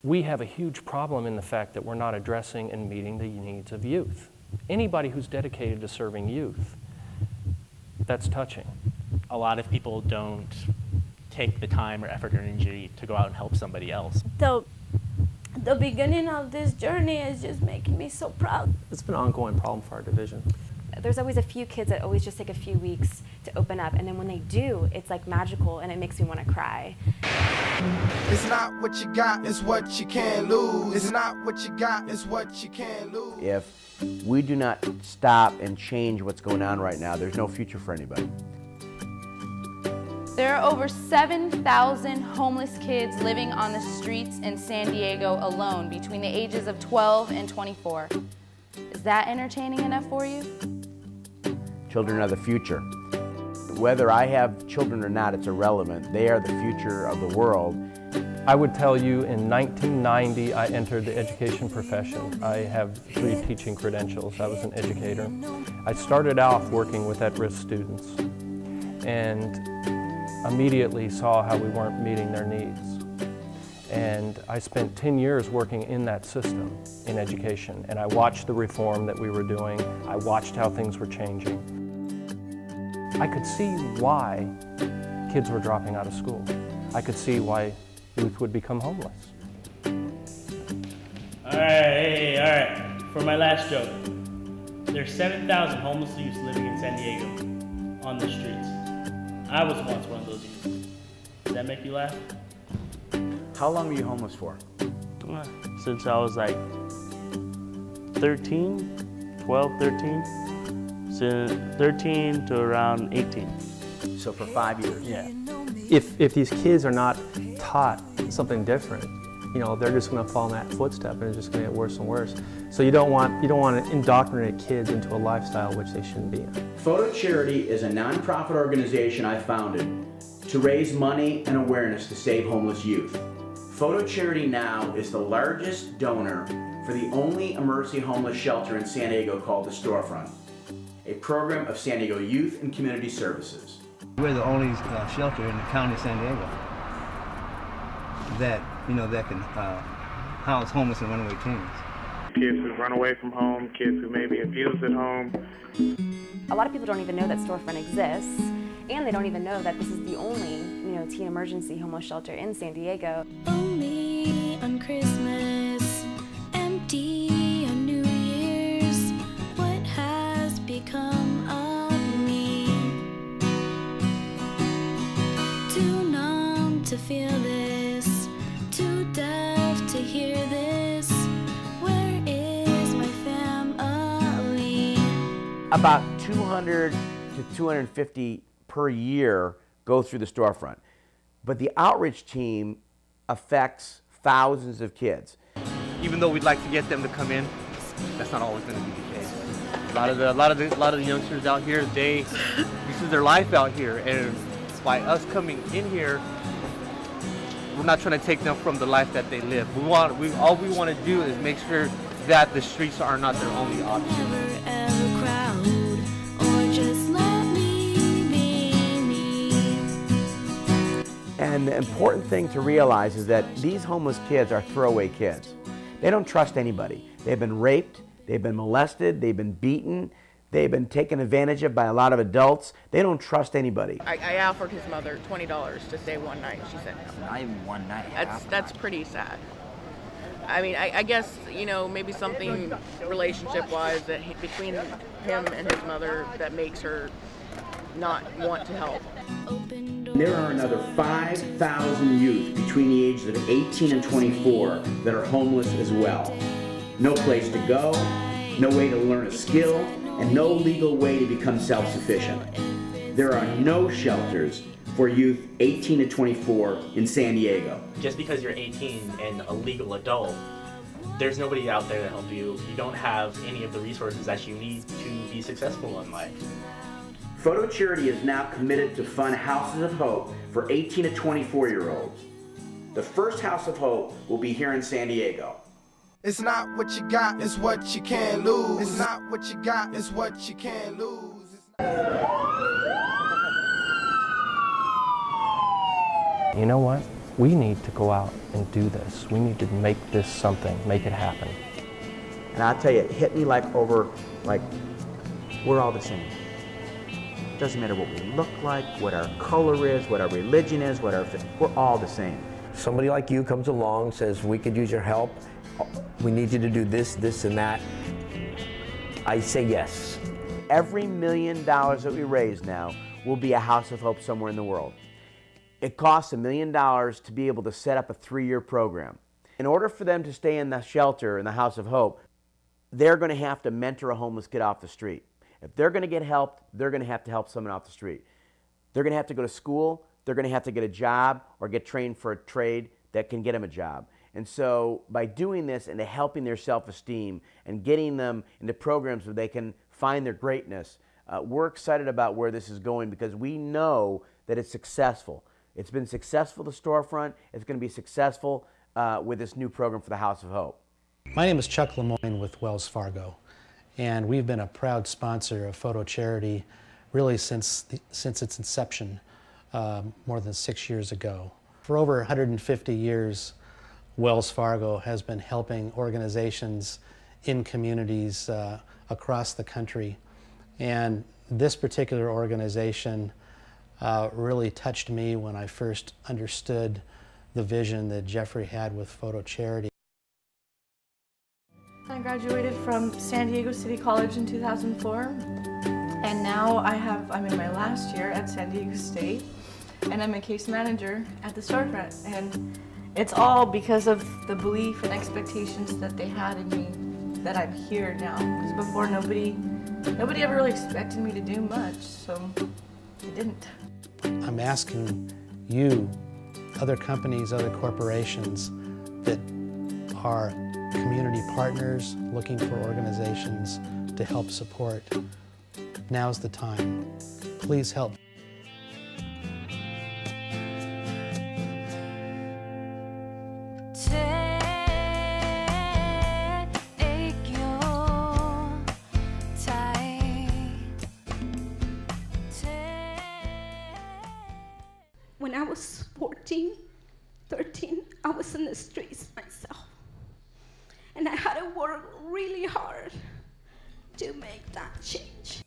We have a huge problem in the fact that we're not addressing and meeting the needs of youth. Anybody who's dedicated to serving youth, that's touching. A lot of people don't take the time or effort or energy to go out and help somebody else. So the beginning of this journey is just making me so proud. It's been an ongoing problem for our division. There's always a few kids that always just take a few weeks to open up, and then when they do, it's like magical and it makes me want to cry. It's not what you got, it's what you can't lose. It's not what you got, it's what you can't lose. If we do not stop and change what's going on right now, there's no future for anybody. There are over 7,000 homeless kids living on the streets in San Diego alone between the ages of 12 and 24. Is that entertaining enough for you? Children are the future. Whether I have children or not, it's irrelevant. They are the future of the world. I would tell you in 1990 I entered the education profession. I have 3 teaching credentials. I was an educator. I started off working with at-risk students and immediately saw how we weren't meeting their needs. And I spent 10 years working in that system in education, and I watched the reform that we were doing. I watched how things were changing. I could see why kids were dropping out of school. I could see why youth would become homeless. All right, for my last joke. There's 7,000 homeless youths living in San Diego on the streets. I was once one of those youths. Does that make you laugh? How long were you homeless for? Since I was like 13, 12, 13. Since 13 to around 18. So for 5 years? Yeah. If these kids are not taught something different, you know, they're just going to fall in that footstep and it's just going to get worse and worse. So you don't want to indoctrinate kids into a lifestyle which they shouldn't be in. Photo Charity is a nonprofit organization I founded to raise money and awareness to save homeless youth. Photo Charity now is the largest donor for the only emergency homeless shelter in San Diego called the Storefront, a program of San Diego Youth and Community Services. We're the only shelter in the county of San Diego that, that can house homeless and runaway teens. Kids who run away from home, kids who may be abused at home. A lot of people don't even know that Storefront exists, and they don't even know that this is the only, teen emergency homeless shelter in San Diego. Lonely on Christmas, empty on New Year's. What has become of me? Too numb to feel this, too deaf to hear this. Where is my family? About 200 to 250 per year go through the Storefront. But the outreach team affects thousands of kids. Even though we'd like to get them to come in, that's not always going to be the case. A lot of the youngsters out here, this is their life out here, and by us coming in here, we're not trying to take them from the life that they live. All we want to do is make sure that the streets are not their only option. And the important thing to realize is that these homeless kids are throwaway kids. They don't trust anybody. They've been raped, they've been molested, they've been beaten, they've been taken advantage of by a lot of adults. They don't trust anybody. I offered his mother $20 to stay one night. She said no. Not even one night. That's pretty sad. I mean, I guess, maybe something relationship-wise that between him and his mother that makes her not want to help. There are another 5,000 youth between the ages of 18 and 24 that are homeless as well. No place to go, no way to learn a skill, and no legal way to become self-sufficient. There are no shelters for youth 18 to 24 in San Diego. Just because you're 18 and a legal adult, there's nobody out there to help you. You don't have any of the resources that you need to be successful in life. Photo Charity is now committed to fund Houses of Hope for 18 to 24-year-olds. The first House of Hope will be here in San Diego. It's not what you got, it's what you can't lose. It's not what you got, it's what you can't lose. You know what? we need to go out and do this. We need to make this something, make it happen. And I'll tell you, it hit me like we're all the same. Doesn't matter what we look like, what our color is, what our religion is, we're all the same. Somebody like you comes along, says, we could use your help, we need you to do this, this, and that. I say yes. Every $1 million that we raise now will be a House of Hope somewhere in the world. It costs $1 million to be able to set up a 3-year program. In order for them to stay in the shelter, in the House of Hope, they're going to have to mentor a homeless kid off the street. If they're going to get help, they're going to have to help someone off the street. They're going to have to go to school, they're going to have to get a job or get trained for a trade that can get them a job. And so by doing this and helping their self-esteem and getting them into programs where they can find their greatness, we're excited about where this is going because we know that it's successful. It's been successful, the storefront. It's going to be successful with this new program for the House of Hope. My name is Chuck Lemoyne with Wells Fargo, and we've been a proud sponsor of Photo Charity really since its inception more than 6 years ago. For over 150 years, Wells Fargo has been helping organizations in communities across the country, and this particular organization really touched me when I first understood the vision that Jeffrey had with Photo Charity. I graduated from San Diego City College in 2004, and now I'm in my last year at San Diego State, and I'm a case manager at the storefront. And it's all because of the belief and expectations that they had in me that I'm here now. Because before, nobody ever really expected me to do much, so I didn't. I'm asking you, other companies, other corporations that are community partners looking for organizations to help support. Now's the time. Please help. When I was 14, 13, I was in the streets myself. And I had to work really hard to make that change.